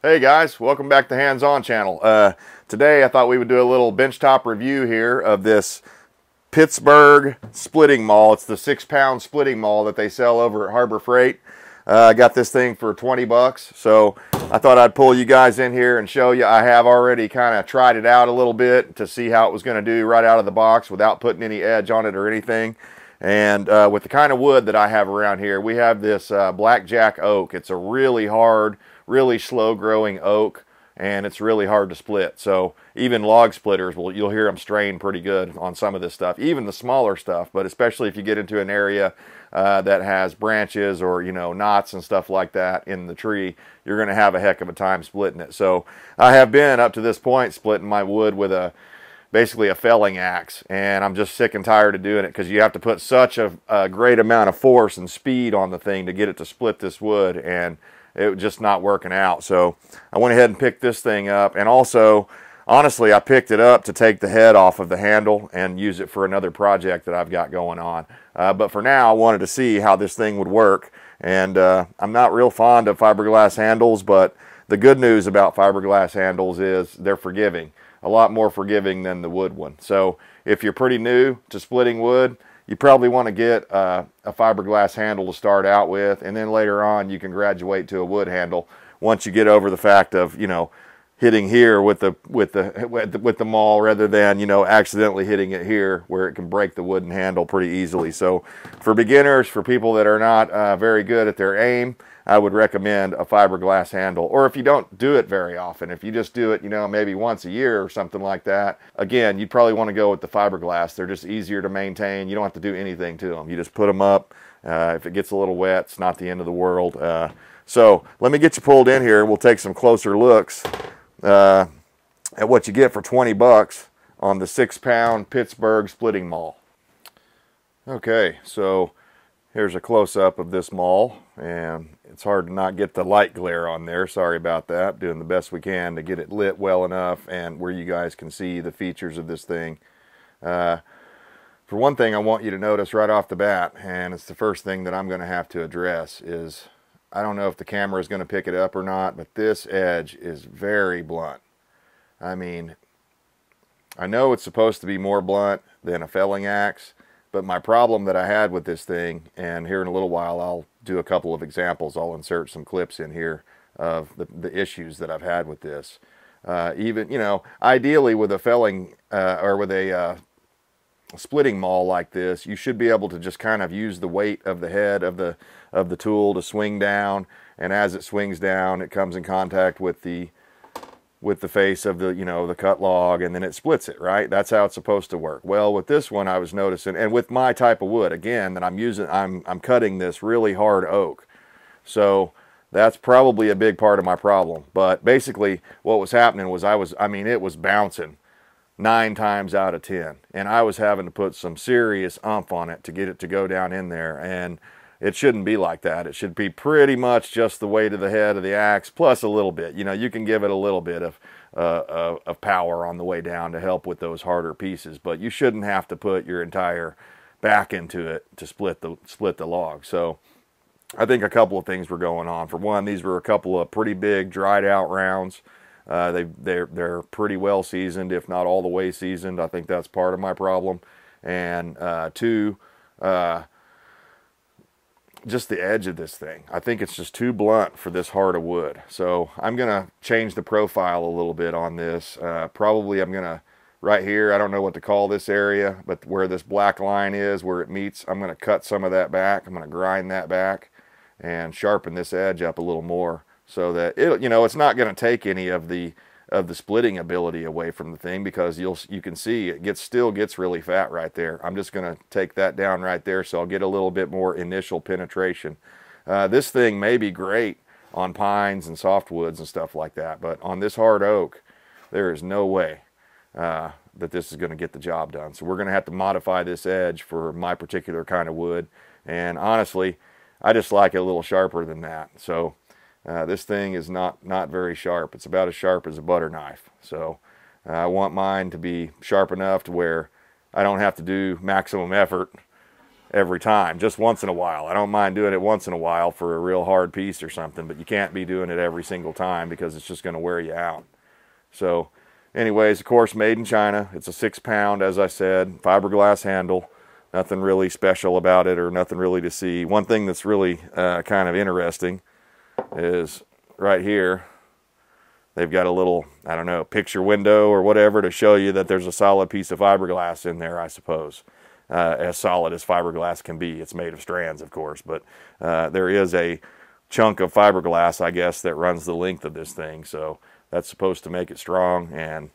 Hey guys, welcome back to Hands On channel. Today I thought we would do a little benchtop review here of this Pittsburgh splitting maul. It's the 6-pound splitting maul that they sell over at Harbor Freight. I got this thing for 20 bucks, so I thought I'd pull you guys in here and show you. I have already kind of tried it out a little bit to see how it was going to do right out of the box without putting any edge on it or anything. And with the kind of wood that I have around here, we have this blackjack oak. It's a really hard, really slow growing oak, and it's really hard to split. So even log splitters, you'll hear them strain pretty good on some of this stuff, even the smaller stuff. But especially if you get into an area that has branches or, you know, knots and stuff like that in the tree, you're going to have a heck of a time splitting it. So I have been up to this point splitting my wood with basically a felling axe, and I'm just sick and tired of doing it because you have to put such a great amount of force and speed on the thing to get it to split this wood, and it was just not working out. So I went ahead and picked this thing up, and also honestly I picked it up to take the head off of the handle and use it for another project that I've got going on. But for now I wanted to see how this thing would work, and I'm not real fond of fiberglass handles, but the good news about fiberglass handles is they're forgiving. A lot more forgiving than the wood one. So if you're pretty new to splitting wood, you probably want to get a fiberglass handle to start out with, and then later on you can graduate to a wood handle once you get over the fact of, you know, hitting here with the maul rather than, you know, accidentally hitting it here where it can break the wooden handle pretty easily. So for beginners, for people that are not very good at their aim, I would recommend a fiberglass handle. Or if you don't do it very often, if you just do it, you know, maybe once a year or something like that, again, you'd probably want to go with the fiberglass. They're just easier to maintain. You don't have to do anything to them. You just put them up. If it gets a little wet, it's not the end of the world. So let me get you pulled in here. We'll take some closer looks at what you get for 20 bucks on the 6-pound Pittsburgh splitting maul. Okay, so here's a close-up of this maul, and it's hard to not get the light glare on there. Sorry about that. Doing the best we can to get it lit well enough and where you guys can see the features of this thing. For one thing, I want you to notice right off the bat, and it's the first thing that I'm going to have to address, is I don't know if the camera is going to pick it up or not, but this edge is very blunt. I mean, I know it's supposed to be more blunt than a felling axe, but my problem that I had with this thing, and here in a little while I'll do a couple of examples, I'll insert some clips in here of the issues that I've had with this. Even, you know, ideally with a felling or with a splitting maul like this, you should be able to just kind of use the weight of the head of the tool to swing down, and as it swings down it comes in contact with the face of the, you know, the cut log, and then it splits it, right? That's how it's supposed to work. Well, with this one I was noticing, and with my type of wood, again, that I'm using, I'm cutting this really hard oak. So that's probably a big part of my problem. But basically what was happening was I mean, it was bouncing 9 times out of 10. And I was having to put some serious oomph on it to get it to go down in there. And it shouldn't be like that. It should be pretty much just the weight of the head of the axe plus a little bit. You know, you can give it a little bit of power on the way down to help with those harder pieces, but you shouldn't have to put your entire back into it to split the log. So I think a couple of things were going on. For one, these were a couple of pretty big dried out rounds. They're pretty well seasoned, if not all the way seasoned. I think that's part of my problem. And two, just the edge of this thing. I think it's just too blunt for this hard of wood. So I'm going to change the profile a little bit on this. Probably I'm going to, right here, I don't know what to call this area, but where this black line is, where it meets, I'm going to cut some of that back. I'm going to grind that back and sharpen this edge up a little more so that it, you know, it's not going to take any of the splitting ability away from the thing, because you can see it still gets really fat right there. I'm just going to take that down right there so I'll get a little bit more initial penetration. This thing may be great on pines and softwoods and stuff like that, but on this hard oak, there is no way that this is going to get the job done. So we're going to have to modify this edge for my particular kind of wood, and honestly, I just like it a little sharper than that. So this thing is not very sharp. It's about as sharp as a butter knife. So I want mine to be sharp enough to where I don't have to do maximum effort every time, just once in a while. I don't mind doing it once in a while for a real hard piece or something, but you can't be doing it every single time because it's just going to wear you out. So anyways, of course, made in China. It's a 6-pound, as I said, fiberglass handle. Nothing really special about it or nothing really to see. One thing that's really kind of interesting is right here, they've got a little, I don't know, picture window or whatever to show you that there's a solid piece of fiberglass in there, I suppose. As solid as fiberglass can be. It's made of strands, of course, but there is a chunk of fiberglass, I guess, that runs the length of this thing. So that's supposed to make it strong, and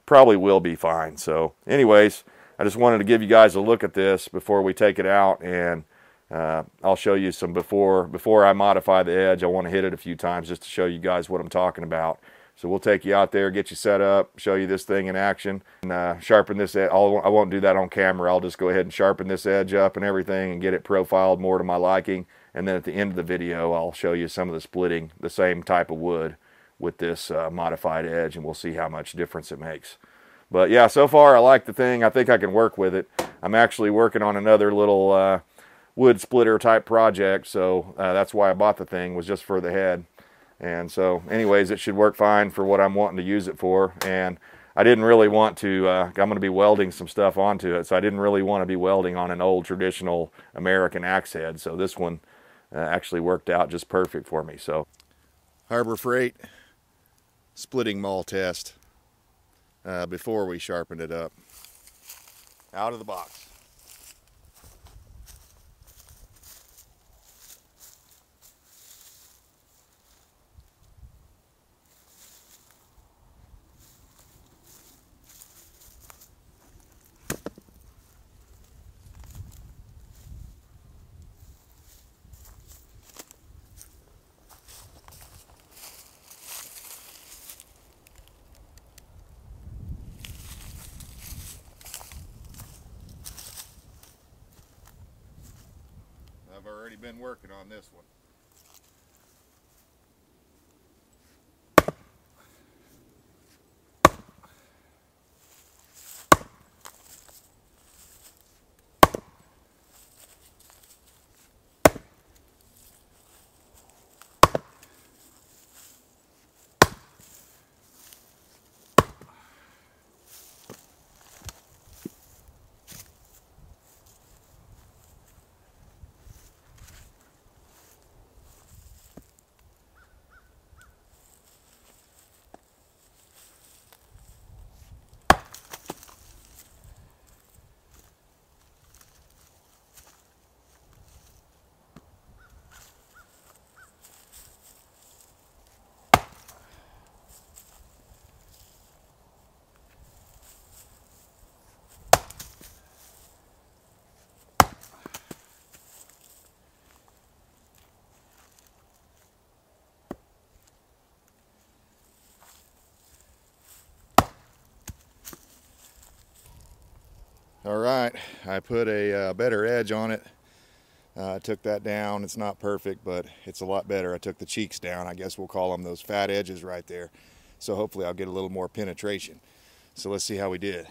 probably will be fine. So anyways, I just wanted to give you guys a look at this before we take it out, and I'll show you some before I modify the edge. I want to hit it a few times just to show you guys what I'm talking about. So we'll take you out there, get you set up, show you this thing in action, and sharpen this edge. I won't do that on camera. I'll just go ahead and sharpen this edge up and everything and get it profiled more to my liking. And then at the end of the video, I'll show you some of the splitting, the same type of wood with this modified edge, and we'll see how much difference it makes. But yeah, so far I like the thing. I think I can work with it. I'm actually working on another little wood splitter type project, so that's why I bought the thing, was just for the head. And so anyways, it should work fine for what I'm wanting to use it for. And I didn't really want to, I'm going to be welding some stuff onto it, so I didn't really want to be welding on an old traditional American axe head. So this one actually worked out just perfect for me. So Harbor Freight splitting maul test before we sharpened it up. Out of the box. I've already been working on this one. All right, I put a better edge on it. I took that down. It's not perfect, but it's a lot better. I took the cheeks down. I guess we'll call them those fat edges right there. So hopefully I'll get a little more penetration. So let's see how we did.